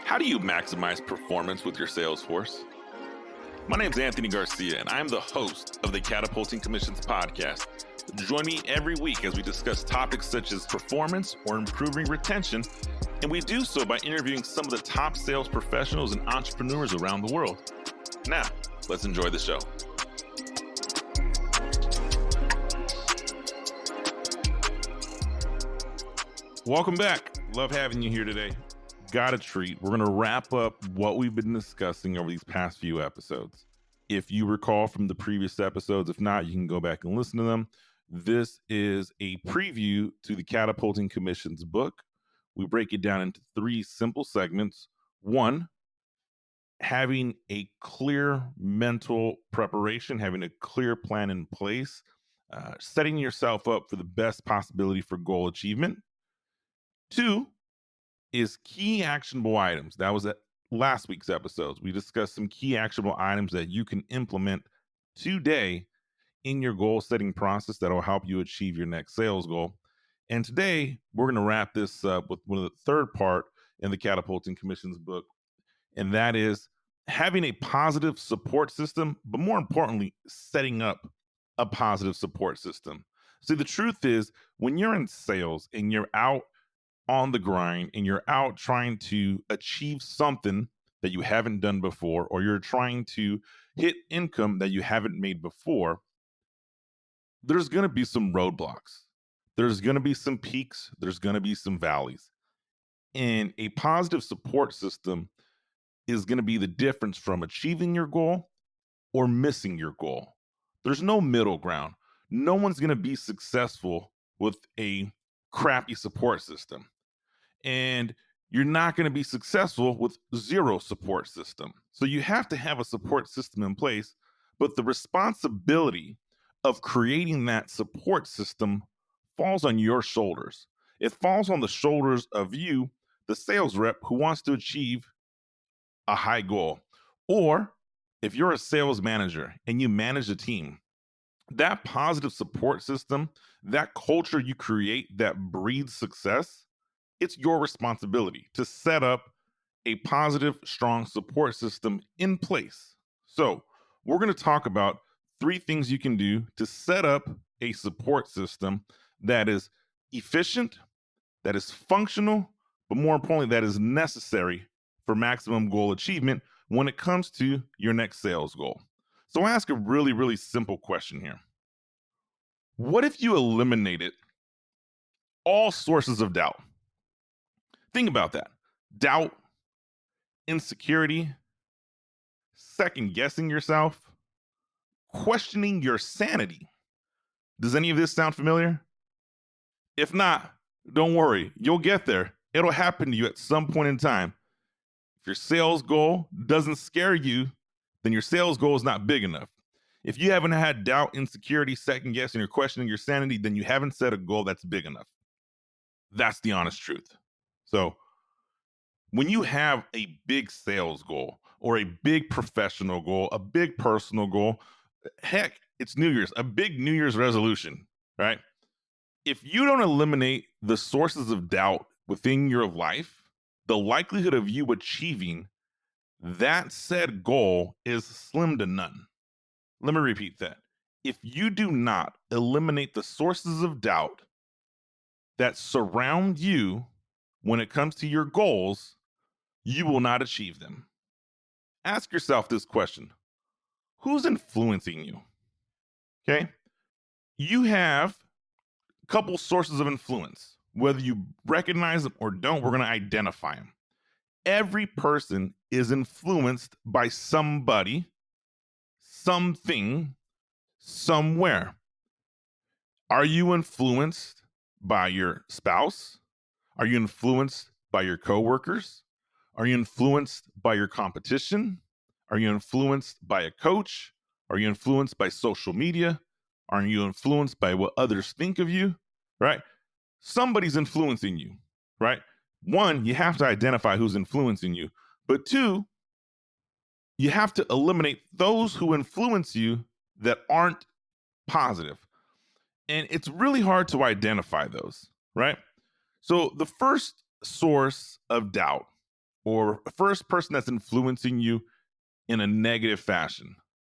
How do you maximize performance with your sales force? My name is Anthony Garcia, and I'm the host of the Catapulting Commissions podcast. Join me every week as we discuss topics such as performance or improving retention, and we do so by interviewing some of the top sales professionals and entrepreneurs around the world. Now, let's enjoy the show. Welcome back. Love having you here today. Got a treat. We're going to wrap up what we've been discussing over these past few episodes. If you recall from the previous episodes, if not, you can go back and listen to them. This is a preview to the Catapulting Commissions book. We break it down into 3 simple segments. 1, having a clear mental preparation, having a clear plan in place, setting yourself up for the best possibility for goal achievement. 2 is key actionable items. That was at last week's episodes. We discussed some key actionable items that you can implement today in your goal setting process that will help you achieve your next sales goal. And today we're going to wrap this up with one of the third part in the Catapulting Commissions book, and that is having a positive support system, but more importantly, setting up a positive support system. See, the truth is, when you're in sales and you're out on the grind and you're out trying to achieve something that you haven't done before, or you're trying to hit income that you haven't made before, there's going to be some roadblocks. There's going to be some peaks. There's going to be some valleys. And a positive support system is going to be the difference from achieving your goal or missing your goal. There's no middle ground. No one's going to be successful with a crappy support system. And you're not going to be successful with zero support system. So you have to have a support system in place, but the responsibility of creating that support system falls on your shoulders. It falls on the shoulders of you, the sales rep who wants to achieve a high goal. Or if you're a sales manager and you manage a team, that positive support system, that culture you create that breeds success, it's your responsibility to set up a positive, strong support system in place. So we're going to talk about 3 things you can do to set up a support system that is efficient, that is functional, but more importantly, that is necessary for maximum goal achievement when it comes to your next sales goal. So I ask a really, really simple question here. What if you eliminated all sources of doubt? Think about that. Doubt, insecurity, second guessing yourself, questioning your sanity. Does any of this sound familiar? If not, don't worry, you'll get there. It'll happen to you at some point in time. If your sales goal doesn't scare you, then your sales goal is not big enough. If you haven't had doubt, insecurity, second guessing, or questioning your sanity, then you haven't set a goal that's big enough. That's the honest truth. So when you have a big sales goal or a big professional goal, a big personal goal, heck, it's New Year's, a big New Year's resolution, right? If you don't eliminate the sources of doubt within your life, the likelihood of you achieving that said goal is slim to none. Let me repeat that. If you do not eliminate the sources of doubt that surround you when it comes to your goals, you will not achieve them. Ask yourself this question. Who's influencing you? Okay. You have a couple sources of influence. Whether you recognize them or don't, we're going to identify them. Every person is influenced by somebody, something, somewhere. Are you influenced by your spouse? Are you influenced by your coworkers? Are you influenced by your competition? Are you influenced by a coach? Are you influenced by social media? Are you influenced by what others think of you? Right? Somebody's influencing you, right? 1, you have to identify who's influencing you. But 2, you have to eliminate those who influence you that aren't positive. And it's really hard to identify those, right? So the first source of doubt or first person that's influencing you in a negative fashion.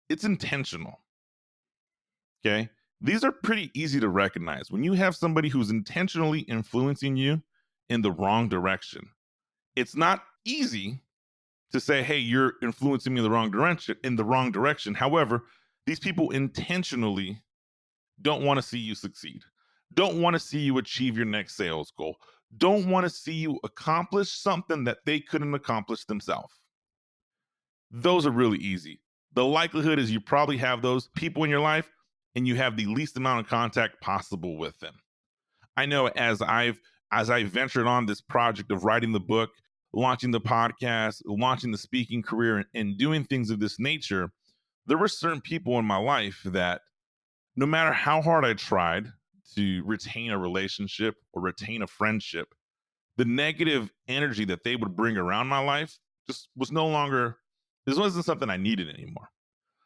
It's intentional. Okay. These are pretty easy to recognize. When you have somebody who's intentionally influencing you in the wrong direction, it's not easy to say, hey, you're influencing me in the wrong direction. However, these people intentionally don't want to see you succeed, don't want to see you achieve your next sales goal, don't want to see you accomplish something that they couldn't accomplish themselves. Those are really easy. The likelihood is you probably have those people in your life and you have the least amount of contact possible with them. I know as I ventured on this project of writing the book, launching the podcast, launching the speaking career, and doing things of this nature, there were certain people in my life that no matter how hard I tried to retain a relationship or retain a friendship, the negative energy that they would bring around my life just was no longer, this wasn't something I needed anymore.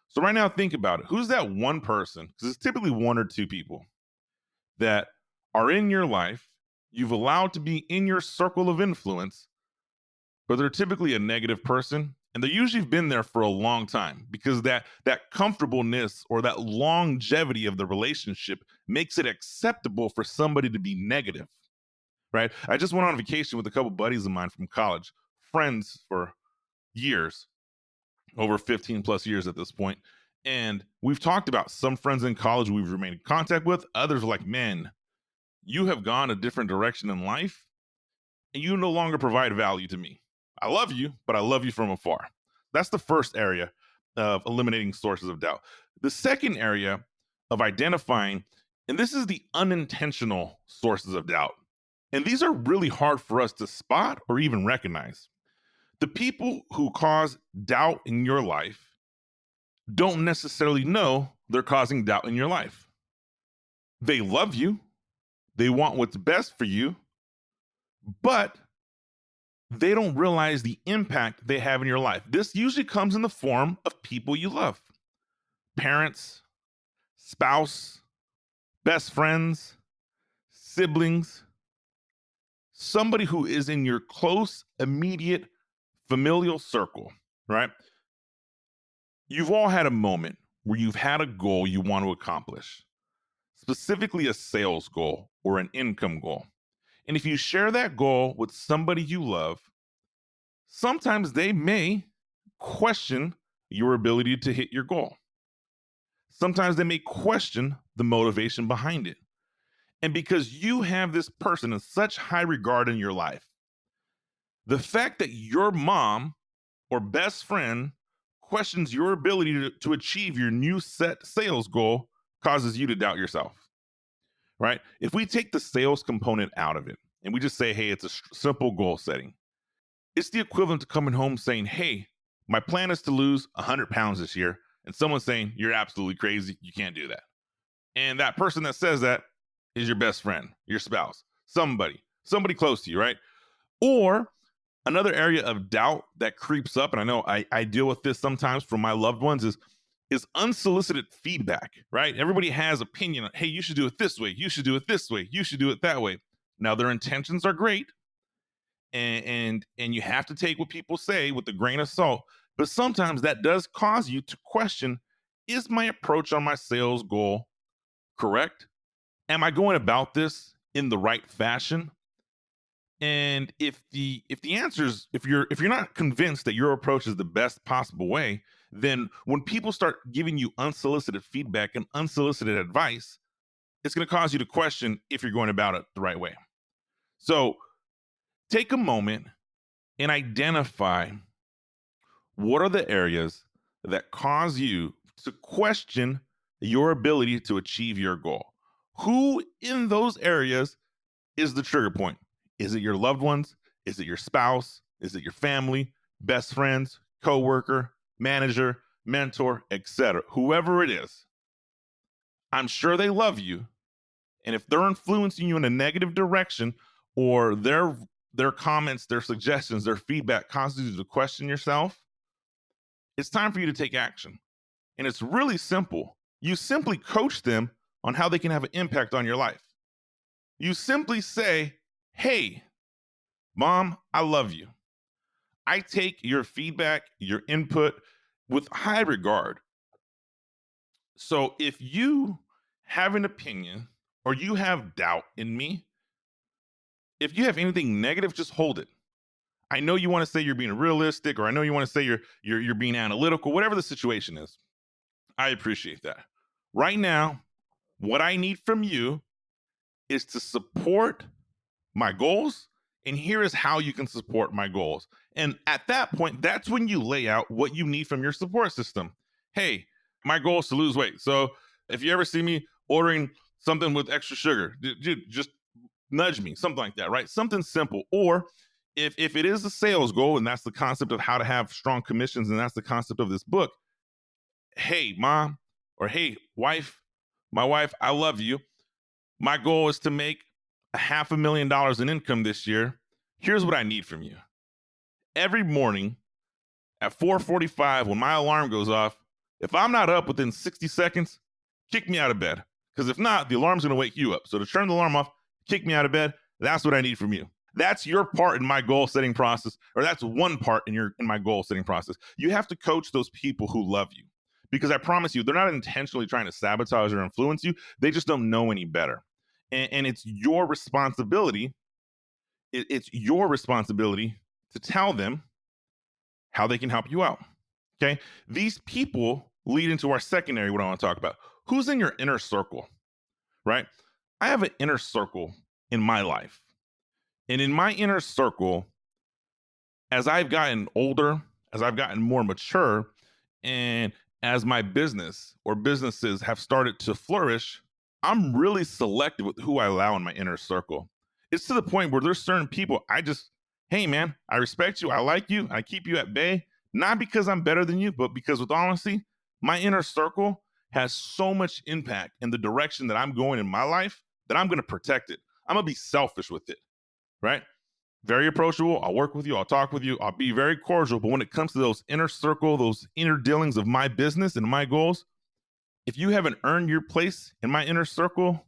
So right now, think about it. Who's that one person? Because it's typically one or two people that are in your life, you've allowed to be in your circle of influence, but they're typically a negative person. And they usually have been there for a long time because that comfortableness or that longevity of the relationship makes it acceptable for somebody to be negative, right? I just went on vacation with a couple buddies of mine from college, friends for years, over 15 plus years at this point. And we've talked about some friends in college we've remained in contact with. Others are like, man, you have gone a different direction in life and you no longer provide value to me. I love you, but I love you from afar. That's the first area of eliminating sources of doubt. The second area of identifying, and this is the unintentional sources of doubt. And these are really hard for us to spot or even recognize. The people who cause doubt in your life don't necessarily know they're causing doubt in your life. They love you, they want what's best for you, but they don't realize the impact they have in your life. This usually comes in the form of people you love: parents, spouse, best friends, siblings, somebody who is in your close, immediate, familial circle, right? You've all had a moment where you've had a goal you want to accomplish, specifically a sales goal or an income goal. And if you share that goal with somebody you love, sometimes they may question your ability to hit your goal. Sometimes they may question the motivation behind it. And because you have this person in such high regard in your life, the fact that your mom or best friend questions your ability to achieve your new set sales goal causes you to doubt yourself, right? If we take the sales component out of it and we just say, hey, it's a simple goal setting, it's the equivalent to coming home saying, hey, my plan is to lose 100 pounds this year. And someone's saying, you're absolutely crazy. You can't do that. And that person that says that is your best friend, your spouse, somebody close to you, right? Or another area of doubt that creeps up, and I know I deal with this sometimes from my loved ones, is unsolicited feedback, right? Everybody has opinion. Hey, you should do it this way. You should do it this way. You should do it that way. Now, their intentions are great, and you have to take what people say with a grain of salt. But sometimes that does cause you to question, is my approach on my sales goal correct? Am I going about this in the right fashion? And if the answer is, if you're not convinced that your approach is the best possible way, then when people start giving you unsolicited feedback and unsolicited advice, it's going to cause you to question if you're going about it the right way. So take a moment and identify what are the areas that cause you to question your ability to achieve your goal. Who in those areas is the trigger point? Is it your loved ones? Is it your spouse? Is it your family, best friends, coworker, manager, mentor, etc.? Whoever it is, I'm sure they love you. And if they're influencing you in a negative direction, or their comments, their suggestions, their feedback causes you to question yourself, it's time for you to take action. And it's really simple. You simply coach them on how they can have an impact on your life. You simply say, hey, Mom, I love you. I take your feedback, your input with high regard. So if you have an opinion or you have doubt in me, if you have anything negative, just hold it. I know you want to say you're being realistic, or I know you want to say you're being analytical, whatever the situation is. I appreciate that. Right now, what I need from you is to support my goals, and here is how you can support my goals. And at that point, that's when you lay out what you need from your support system. Hey, my goal is to lose weight. So if you ever see me ordering something with extra sugar, dude, just nudge me, something like that, right? Something simple. Or if it is a sales goal, and that's the concept of how to have strong commissions, and that's the concept of this book, hey, mom, or hey, wife, my wife, I love you. My goal is to make $500,000 in income this year. Here's what I need from you. Every morning at 4:45, when my alarm goes off, if I'm not up within 60 seconds, kick me out of bed. Because if not, the alarm's gonna wake you up. So to turn the alarm off, kick me out of bed. That's what I need from you. That's your part in my goal setting process, or that's one part in my goal setting process. You have to coach those people who love you. Because I promise you, they're not intentionally trying to sabotage or influence you. They just don't know any better. And it's your responsibility. It's your responsibility to tell them how they can help you out. Okay. These people lead into our secondary, what I want to talk about. Who's in your inner circle, right? I have an inner circle in my life. And in my inner circle, as I've gotten older, as I've gotten more mature, and as my business or businesses have started to flourish, I'm really selective with who I allow in my inner circle. It's to the point where there's certain people hey man, I respect you, I like you, I keep you at bay, not because I'm better than you, but because with honesty, my inner circle has so much impact in the direction that I'm going in my life that I'm going to protect it. I'm going to be selfish with it, right? Very approachable. I'll work with you. I'll talk with you. I'll be very cordial. But when it comes to those inner circle, those inner dealings of my business and my goals, if you haven't earned your place in my inner circle,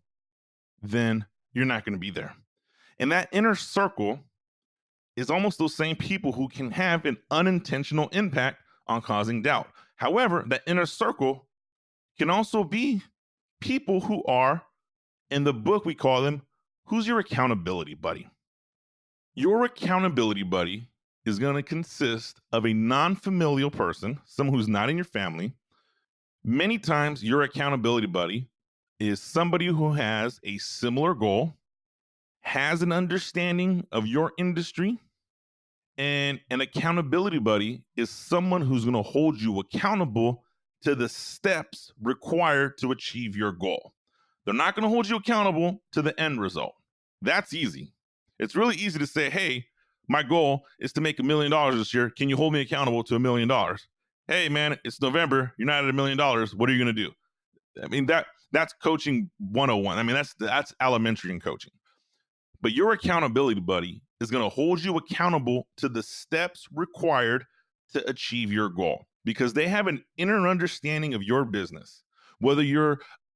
then you're not going to be there. And that inner circle is almost those same people who can have an unintentional impact on causing doubt. However, that inner circle can also be people who are, in the book, we call them, who's your accountability buddy? Your accountability buddy is going to consist of a non-familial person, someone who's not in your family. Many times, your accountability buddy is somebody who has a similar goal, has an understanding of your industry, and an accountability buddy is someone who's going to hold you accountable to the steps required to achieve your goal. They're not going to hold you accountable to the end result. That's easy. It's really easy to say, hey, my goal is to make $1 million this year. Can you hold me accountable to $1 million? Hey, man, it's November. You're not at $1 million. What are you going to do? I mean, that's coaching 101. I mean, that's elementary in coaching. But your accountability buddy is going to hold you accountable to the steps required to achieve your goal because they have an inner understanding of your business, whether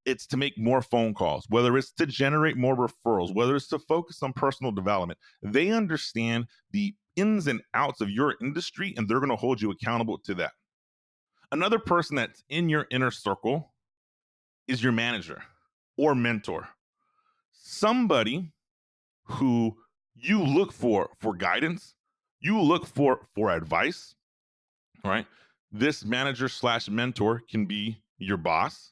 it's to make more phone calls, whether it's to generate more referrals, whether it's to focus on personal development. They understand the ins and outs of your industry, and they're going to hold you accountable to that. Another person that's in your inner circle is your manager or mentor. Somebody who you look for guidance, you look for advice, right? This manager slash mentor can be your boss.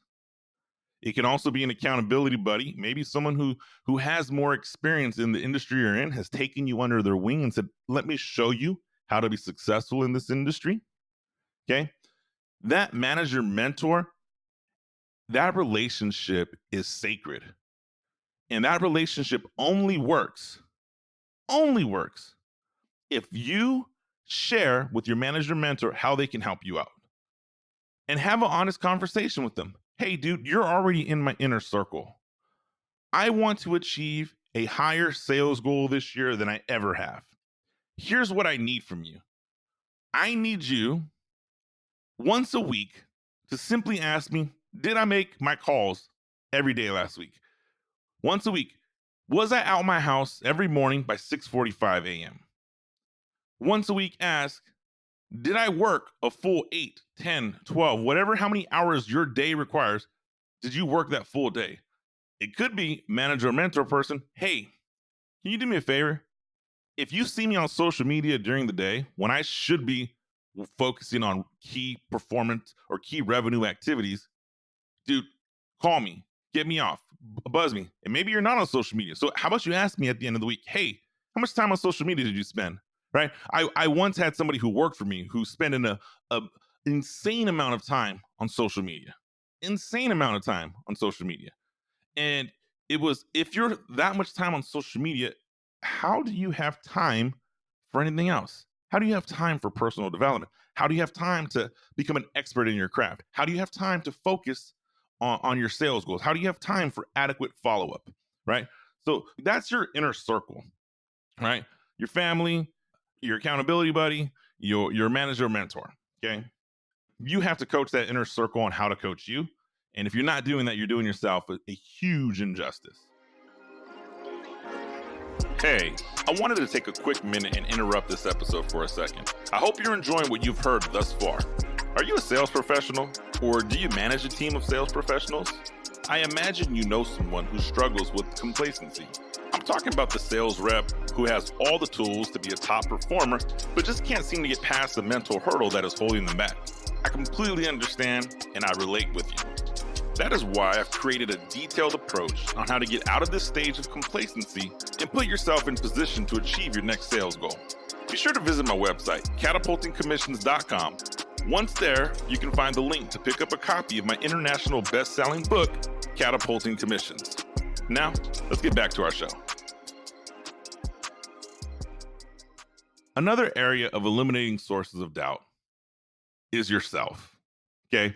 It can also be an accountability buddy, maybe someone who has more experience in the industry you're in, has taken you under their wing and said, let me show you how to be successful in this industry. Okay. That manager mentor, that relationship is sacred. And that relationship only works if you share with your manager mentor how they can help you out and have an honest conversation with them. Hey, dude, you're already in my inner circle. I want to achieve a higher sales goal this year than I ever have. Here's what I need from you. I need you once a week to simply ask me, did I make my calls every day last week? Once a week, was I out my house every morning by 6:45 a.m.? Once a week, ask, did I work a full 8, 10, 12, whatever, how many hours your day requires? Did you work that full day? It could be manager or mentor person. Hey, can you do me a favor? If you see me on social media during the day when I should be focusing on key performance or key revenue activities, dude, call me, get me off, buzz me. And maybe you're not on social media. So how about you ask me at the end of the week, hey, how much time on social media did you spend? Right? I once had somebody who worked for me who spent a insane amount of time on social media. Insane amount of time on social media. And it was, if you're that much time on social media, how do you have time for anything else? How do you have time for personal development? How do you have time to become an expert in your craft? How do you have time to focus on your sales goals? How do you have time for adequate follow up? Right. So that's your inner circle, right? Your family, your accountability buddy, your manager, or mentor. Okay. You have to coach that inner circle on how to coach you. And if you're not doing that, you're doing yourself a huge injustice. Hey, I wanted to take a quick minute and interrupt this episode for a second. I hope you're enjoying what you've heard thus far. Are you a sales professional, or do you manage a team of sales professionals? I imagine you know someone who struggles with complacency. I'm talking about the sales rep who has all the tools to be a top performer, but just can't seem to get past the mental hurdle that is holding them back. I completely understand, and I relate with you. That is why I've created a detailed approach on how to get out of this stage of complacency and put yourself in position to achieve your next sales goal. Be sure to visit my website, catapultingcommissions.com. Once there, you can find the link to pick up a copy of my international best-selling book, Catapulting Commissions. Now, let's get back to our show. Another area of eliminating sources of doubt is yourself, okay?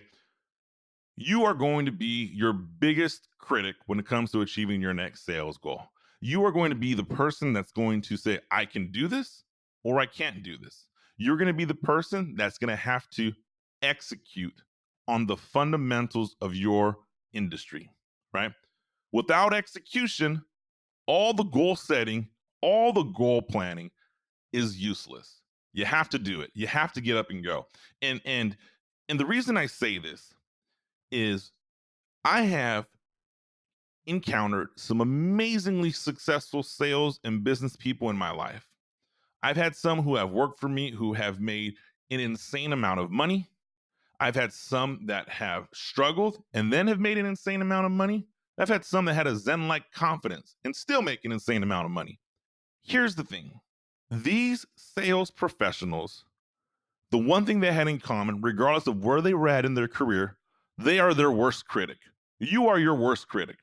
You are going to be your biggest critic when it comes to achieving your next sales goal. You are going to be the person that's going to say, I can do this or I can't do this. You're going to be the person that's going to have to execute on the fundamentals of your industry, right? Without execution, all the goal setting, all the goal planning is useless. You have to do it. You have to get up and go. And the reason I say this is I have encountered some amazingly successful sales and business people in my life. I've had some who have worked for me who have made an insane amount of money. I've had some that have struggled and then have made an insane amount of money. I've had some that had a Zen-like confidence and still make an insane amount of money. Here's the thing. These sales professionals, the one thing they had in common, regardless of where they were at in their career, they are their worst critic. You are your worst critic.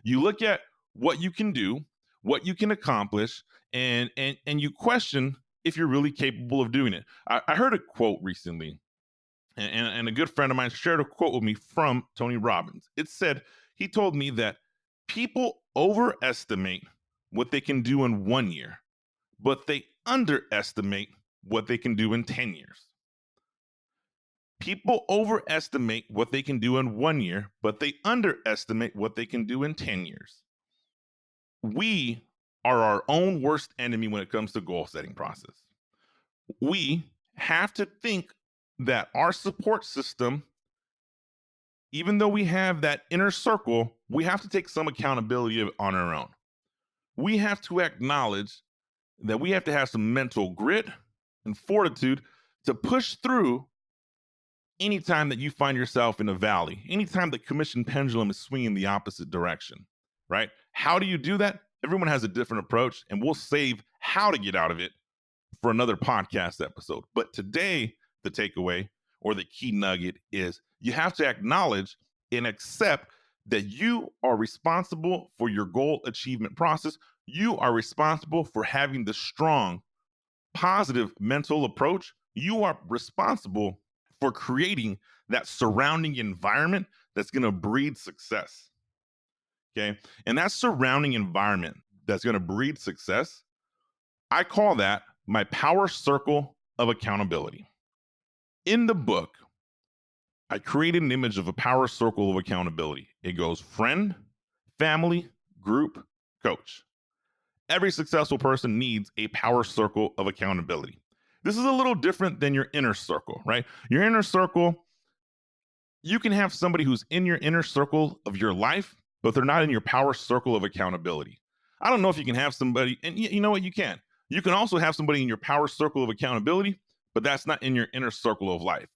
You look at what you can do, what you can accomplish, and you question if you're really capable of doing it. I heard a quote recently, and a good friend of mine shared a quote with me from Tony Robbins. It said, he told me that people overestimate what they can do in 1 year, but they underestimate what they can do in 10 years. People overestimate what they can do in 1 year, but they underestimate what they can do in 10 years. We are our own worst enemy when it comes to goal setting process. We have to think that our support system, even though we have that inner circle, we have to take some accountability on our own. We have to acknowledge that we have to have some mental grit and fortitude to push through anytime that you find yourself in a valley, anytime the commission pendulum is swinging the opposite direction, right? How do you do that? Everyone has a different approach, and we'll save how to get out of it for another podcast episode. But today, the takeaway or the key nugget is you have to acknowledge and accept that you are responsible for your goal achievement process. You are responsible for having the strong, positive mental approach. You are responsible for creating that surrounding environment that's going to breed success. Okay. And that surrounding environment that's going to breed success, I call that my power circle of accountability. In the book, I created an image of a power circle of accountability. It goes friend, family, group, coach. Every successful person needs a power circle of accountability. This is a little different than your inner circle, right? Your inner circle, you can have somebody who's in your inner circle of your life, but they're not in your power circle of accountability. I don't know if you can have somebody, and you know what, you can. You can also have somebody in your power circle of accountability, but that's not in your inner circle of life.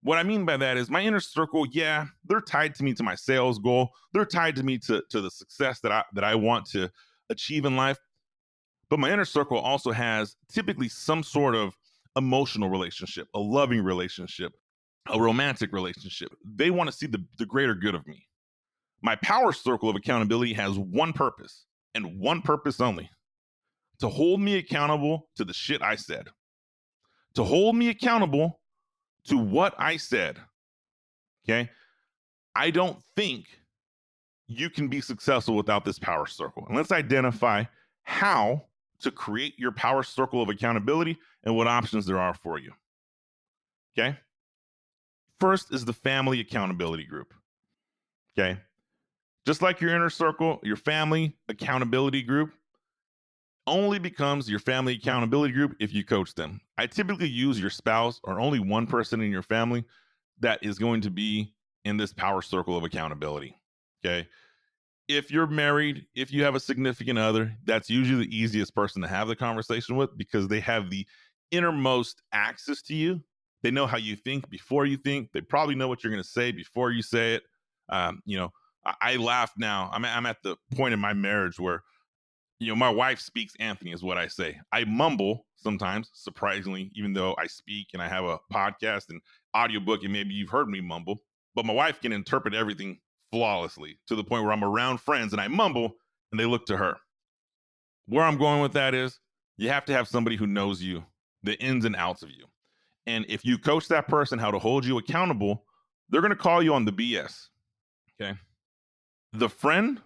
What I mean by that is my inner circle, yeah, they're tied to me to my sales goal. They're tied to me to the success that I want to achieve in life. But my inner circle also has typically some sort of emotional relationship, a loving relationship, a romantic relationship. They want to see the greater good of me. My power circle of accountability has one purpose and one purpose only: to hold me accountable to the shit I said, to hold me accountable to what I said. Okay. I don't think you can be successful without this power circle. And let's identify how to create your power circle of accountability and what options there are for you. Okay. First is the family accountability group. Okay. Just like your inner circle, your family accountability group only becomes your family accountability group if you coach them. I typically use your spouse or only one person in your family that is going to be in this power circle of accountability. Okay. If you're married, if you have a significant other, that's usually the easiest person to have the conversation with because they have the innermost access to you. They know how you think before you think. They probably know what you're going to say before you say it. I laugh now. I'm at the point in my marriage where my wife speaks Anthony is what I say. I mumble sometimes, surprisingly, even though I speak and I have a podcast and audiobook, and maybe you've heard me mumble, but my wife can interpret everything flawlessly to the point where I'm around friends and I mumble and they look to her. Where I'm going with that is you have to have somebody who knows you, the ins and outs of you. And if you coach that person how to hold you accountable, they're going to call you on the BS. Okay. The friend,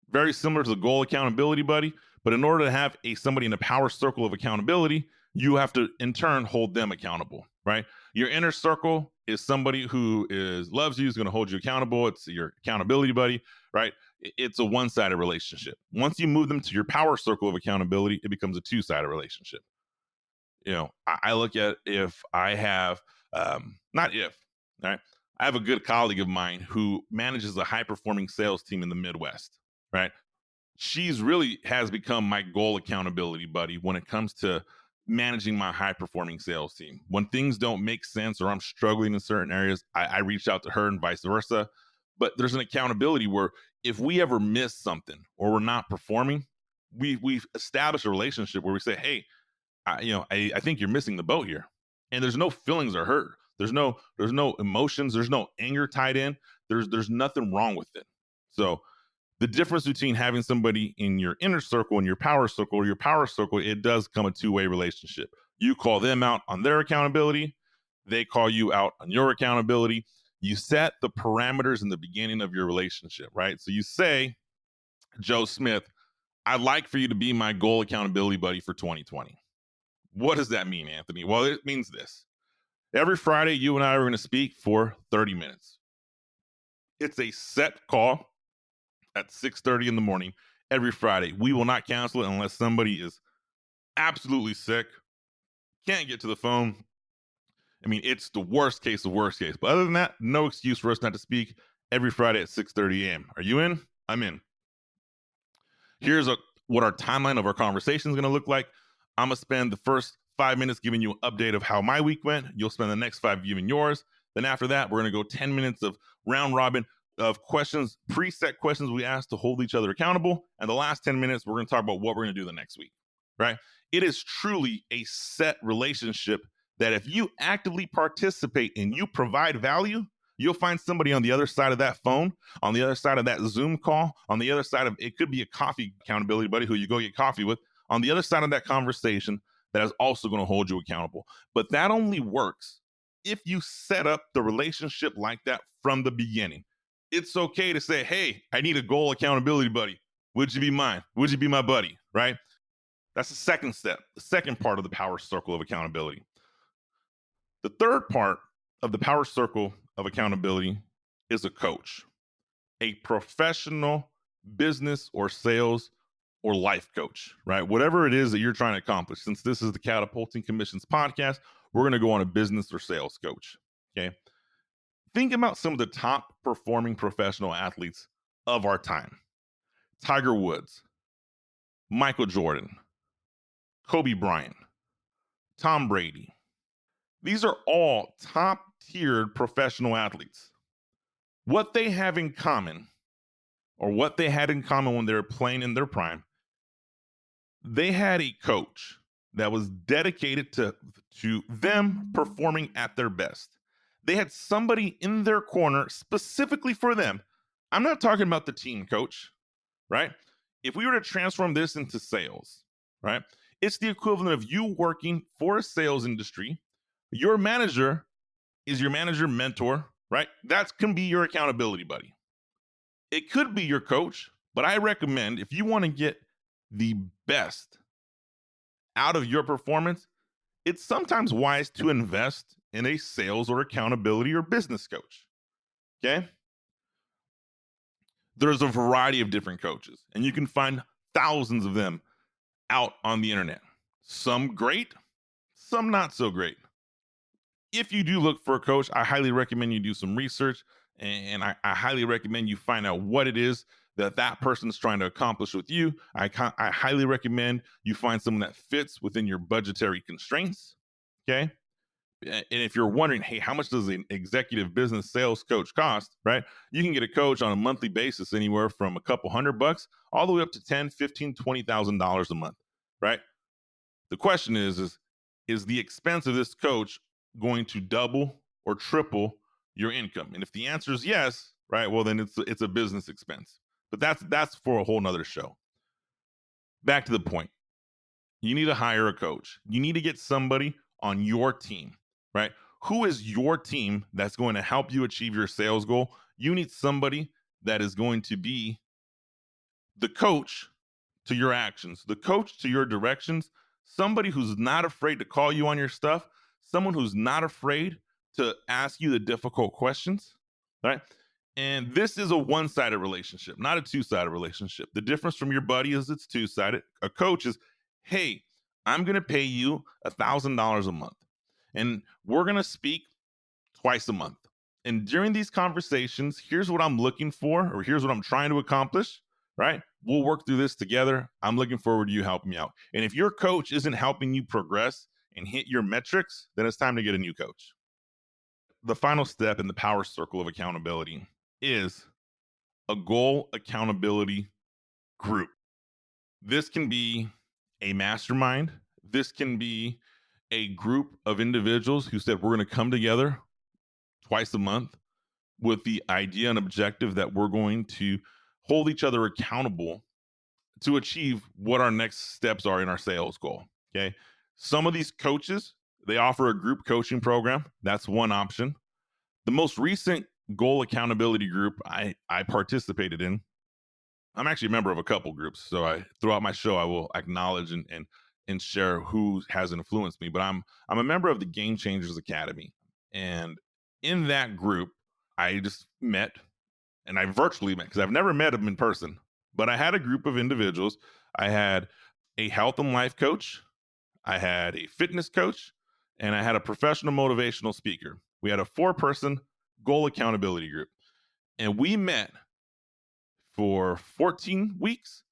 very similar to the goal accountability buddy, but in order to have somebody in a power circle of accountability, you have to in turn hold them accountable, right? Your inner circle is somebody who loves you, is going to hold you accountable. It's your accountability buddy, right? It's a one-sided relationship. Once you move them to your power circle of accountability, it becomes a two-sided relationship. I look at if I have, not if, right? I have a good colleague of mine who manages a high-performing sales team in the Midwest, right? She's really has become my goal accountability buddy when it comes to managing my high performing sales team. When things don't make sense or I'm struggling in certain areas, I reach out to her and vice versa. But there's an accountability where if we ever miss something or we're not performing, we've established a relationship where we say, hey, I think you're missing the boat here. And there's no feelings are hurt. There's no emotions. There's no anger tied in. There's nothing wrong with it. So the difference between having somebody in your inner circle and your power circle, it does come a two-way relationship. You call them out on their accountability. They call you out on your accountability. You set the parameters in the beginning of your relationship, right? So you say, Joe Smith, I'd like for you to be my goal accountability buddy for 2020. What does that mean, Anthony? Well, it means this. Every Friday, you and I are going to speak for 30 minutes. It's a set call at 6:30 in the morning every Friday. We will not cancel it unless somebody is absolutely sick, can't get to the phone. I mean, it's the worst case of worst case. But other than that, no excuse for us not to speak every Friday at 6:30 a.m. Are you in? I'm in. Here's what our timeline of our conversation is going to look like. I'm going to spend the first 5 minutes giving you an update of how my week went. You'll spend the next 5 giving yours. Then after that, we're going to go 10 minutes of round robin of questions, preset questions we ask to hold each other accountable. And the last 10 minutes, we're going to talk about what we're going to do the next week, right? It is truly a set relationship that if you actively participate and you provide value, you'll find somebody on the other side of that phone, on the other side of that Zoom call, on the other side of, it could be a coffee accountability buddy who you go get coffee with, on the other side of that conversation that is also going to hold you accountable. But that only works if you set up the relationship like that from the beginning. It's okay to say, hey, I need a goal accountability buddy. Would you be mine? Would you be my buddy? Right? That's the second step, the second part of the power circle of accountability. The third part of the power circle of accountability is a coach, a professional business or sales or life coach, right? Whatever it is that you're trying to accomplish. Since this is the Catapulting Commissions podcast, we're going to go on a business or sales coach. Okay. Think about some of the top performing professional athletes of our time: Tiger Woods, Michael Jordan, Kobe Bryant, Tom Brady. These are all top tiered professional athletes. What they have in common, or what they had in common when they were playing in their prime, they had a coach that was dedicated to them performing at their best. They had somebody in their corner specifically for them. I'm not talking about the team coach, right? If we were to transform this into sales, right? It's the equivalent of you working for a sales industry. Your manager is your manager mentor, right? That can be your accountability buddy. It could be your coach, but I recommend, if you want to get the best out of your performance, it's sometimes wise to invest in a sales or accountability or business coach. Okay. There's a variety of different coaches, and you can find thousands of them out on the internet. Some great, some not so great. If you do look for a coach, I highly recommend you do some research, and I highly recommend you find out what it is that person's trying to accomplish with you. I highly recommend you find someone that fits within your budgetary constraints. Okay. And if you're wondering, hey, how much does an executive business sales coach cost, right? You can get a coach on a monthly basis anywhere from a couple $100 all the way up to $10, $15, $20,000 a month, right? The question is the expense of this coach going to double or triple your income? And if the answer is yes, right, well, then it's a business expense. But that's for a whole nother show. Back to the point. You need to hire a coach. You need to get somebody on your team, right? Who is your team that's going to help you achieve your sales goal? You need somebody that is going to be the coach to your actions, the coach to your directions, somebody who's not afraid to call you on your stuff, someone who's not afraid to ask you the difficult questions, right? And this is a one-sided relationship, not a two-sided relationship. The difference from your buddy is it's two-sided. A coach is, hey, I'm going to pay you $1,000 a month, and we're going to speak twice a month. And during these conversations, here's what I'm looking for, or here's what I'm trying to accomplish, right? We'll work through this together. I'm looking forward to you helping me out. And if your coach isn't helping you progress and hit your metrics, then it's time to get a new coach. The final step in the power circle of accountability is a goal accountability group. This can be a mastermind. This can be a group of individuals who said, we're going to come together twice a month with the idea and objective that we're going to hold each other accountable to achieve what our next steps are in our sales goal. Okay. Some of these coaches, they offer a group coaching program. That's one option. The most recent goal accountability group I participated in, I'm actually a member of a couple groups. So throughout my show, I will acknowledge and share who has influenced me. But I'm a member of the Game Changers Academy. And in that group, I just met, and I virtually met because I've never met them in person, but I had a group of individuals. I had a health and life coach, I had a fitness coach, and I had a professional motivational speaker. We had a 4-person goal accountability group, and we met for 14 weeks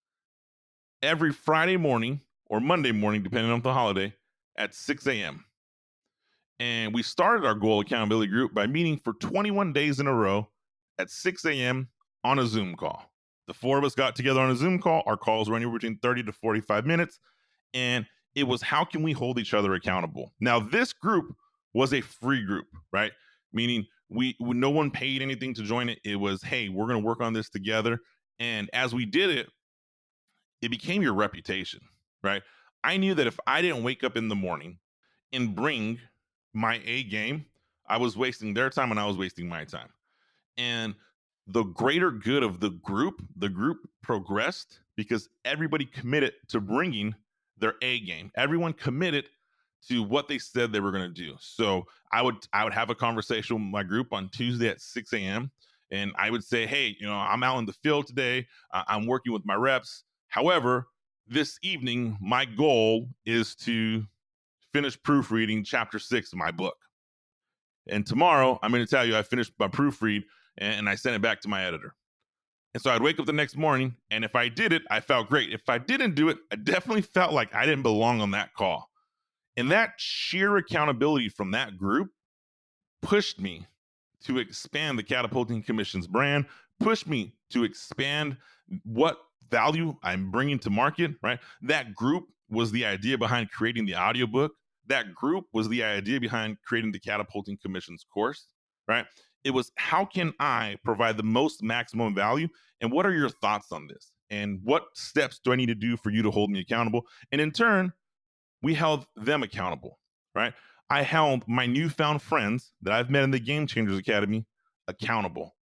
every Friday morning or Monday morning, depending on the holiday, at 6 a.m. And we started our goal accountability group by meeting for 21 days in a row at 6 a.m. on a Zoom call. The 4 of us got together on a Zoom call. Our calls were anywhere between 30 to 45 minutes. And it was, how can we hold each other accountable? Now, this group was a free group, right? Meaning no one paid anything to join it. It was, hey, we're going to work on this together. And as we did it, it became your reputation, right? I knew that if I didn't wake up in the morning and bring my A game, I was wasting their time and I was wasting my time. And the greater good of the group progressed because everybody committed to bringing their A game. Everyone committed to what they said they were going to do. So I would have a conversation with my group on Tuesday at 6 a.m. And I would say, hey, I'm out in the field today. I'm working with my reps. However, this evening, my goal is to finish proofreading chapter 6 of my book. And tomorrow, I'm going to tell you I finished my proofread and I sent it back to my editor. And so I'd wake up the next morning, and if I did it, I felt great. If I didn't do it, I definitely felt like I didn't belong on that call. And that sheer accountability from that group pushed me to expand the Catapulting Commissions brand, pushed me to expand what value I'm bringing to market, right? That group was the idea behind creating the audiobook. That group was the idea behind creating the Catapulting Commissions course, right? It was, how can I provide the most maximum value? And what are your thoughts on this? And what steps do I need to do for you to hold me accountable? And in turn, we held them accountable, right? I held my newfound friends that I've met in the Game Changers Academy accountable.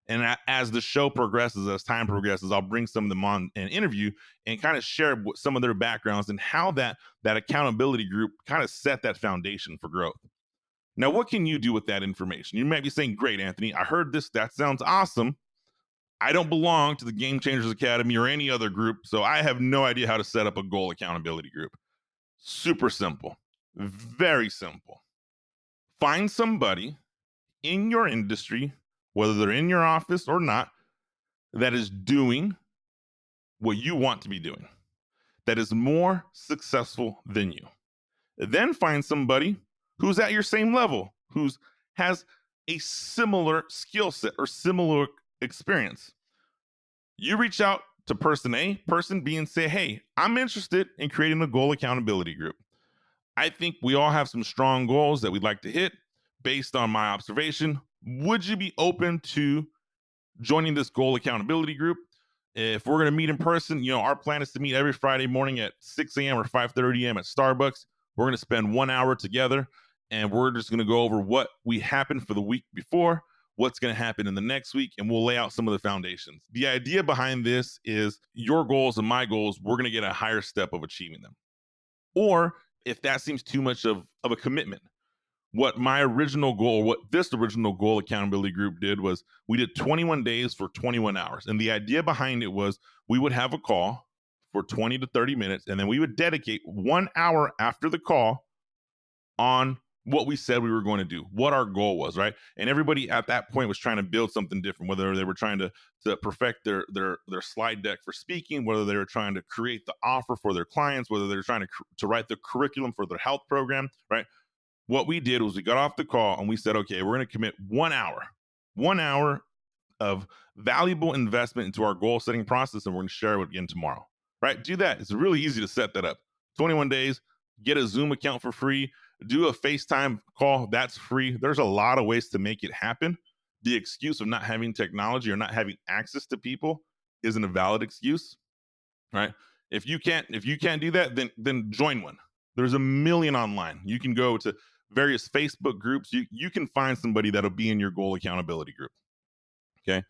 And as the show progresses, as time progresses, I'll bring some of them on an interview and kind of share some of their backgrounds and how that accountability group kind of set that foundation for growth. Now, what can you do with that information? You might be saying, great, Anthony, I heard this. That sounds awesome. I don't belong to the Game Changers Academy or any other group, so I have no idea how to set up a goal accountability group. Super simple, very simple. Find somebody in your industry, whether they're in your office or not, that is doing what you want to be doing, that is more successful than you. Then find somebody who's at your same level, who has a similar skill set or similar experience. You reach out to person A, person B, and say, hey, I'm interested in creating a goal accountability group. I think we all have some strong goals that we'd like to hit based on my observation. Would you be open to joining this goal accountability group? If we're going to meet in person, our plan is to meet every Friday morning at 6 a.m. or 5:30 a.m. at Starbucks. We're going to spend 1 hour together, and we're just going to go over what we happened for the week before, what's going to happen in the next week, and we'll lay out some of the foundations. The idea behind this is your goals and my goals, we're going to get a higher step of achieving them. Or if that seems too much of a commitment, what this original goal accountability group did was we did 21 days for 21 hours. And the idea behind it was we would have a call for 20 to 30 minutes, and then we would dedicate 1 hour after the call on what we said we were going to do, what our goal was, right? And everybody at that point was trying to build something different, whether they were trying to perfect their slide deck for speaking, whether they were trying to create the offer for their clients, whether they were trying to write the curriculum for their health program, right? What we did was we got off the call and we said, okay, we're going to commit 1 hour of valuable investment into our goal setting process, and we're going to share it again tomorrow, right? Do that. It's really easy to set that up. 21 days, get a Zoom account for free, do a FaceTime call, that's free. There's a lot of ways to make it happen. The excuse of not having technology or not having access to people isn't a valid excuse, right? If you can't do that, then join one. There's a million online. You can go to various Facebook groups. You can find somebody that'll be in your goal accountability group. Okay.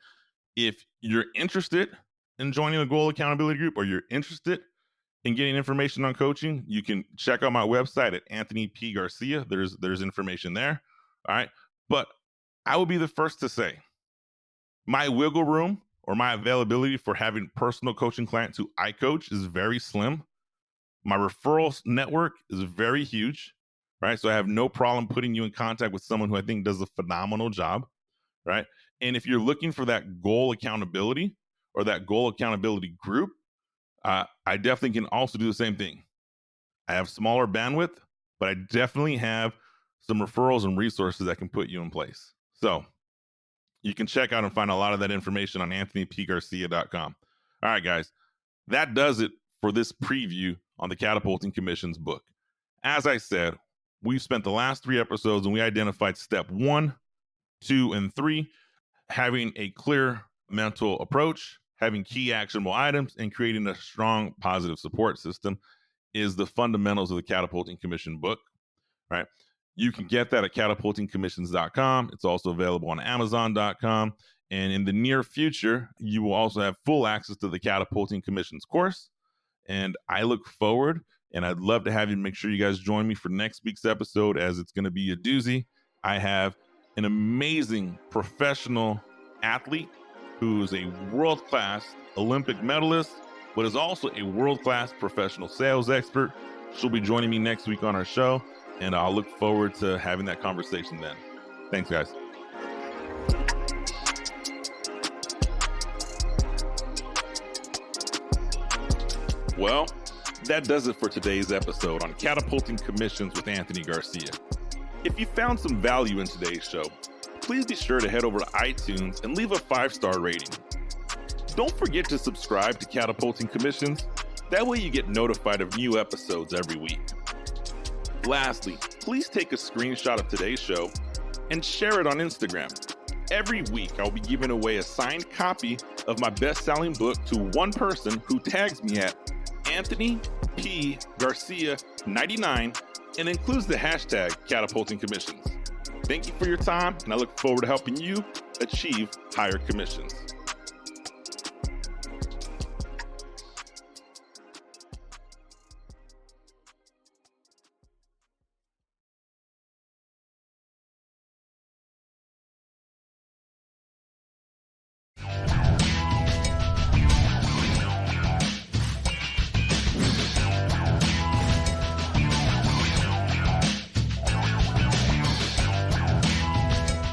If you're interested in joining a goal accountability group, or you're interested in getting information on coaching, you can check out my website at Anthony P. Garcia. There's information there. All right. But I will be the first to say my wiggle room or my availability for having personal coaching clients who I coach is very slim. My referrals network is very huge, right? So I have no problem putting you in contact with someone who I think does a phenomenal job, right? And if you're looking for that goal accountability or that goal accountability group, I definitely can also do the same thing. I have smaller bandwidth, but I definitely have some referrals and resources that can put you in place. So you can check out and find a lot of that information on anthonypgarcia.com. All right, guys, that does it for this preview on the Catapulting Commissions book. As I said, we've spent the last 3 episodes and we identified step 1, 2, and 3, having a clear mental approach, having key actionable items, and creating a strong positive support system is the fundamentals of the Catapulting Commission book, right? You can get that at catapultingcommissions.com. It's also available on amazon.com. And in the near future, you will also have full access to the Catapulting Commissions course. And I look forward, and I'd love to have you make sure you guys join me for next week's episode, as it's going to be a doozy. I have an amazing professional athlete who is a world-class Olympic medalist, but is also a world-class professional sales expert. She'll be joining me next week on our show, and I'll look forward to having that conversation then. Thanks, guys. Well, that does it for today's episode on Catapulting Commissions with Anthony Garcia. If you found some value in today's show, please be sure to head over to iTunes and leave a 5-star rating. Don't forget to subscribe to Catapulting Commissions. That way you get notified of new episodes every week. Lastly, please take a screenshot of today's show and share it on Instagram. Every week, I'll be giving away a signed copy of my best-selling book to one person who tags me at Anthony P. Garcia 99 and includes the hashtag Catapulting Commissions. Thank you for your time, and I look forward to helping you achieve higher commissions.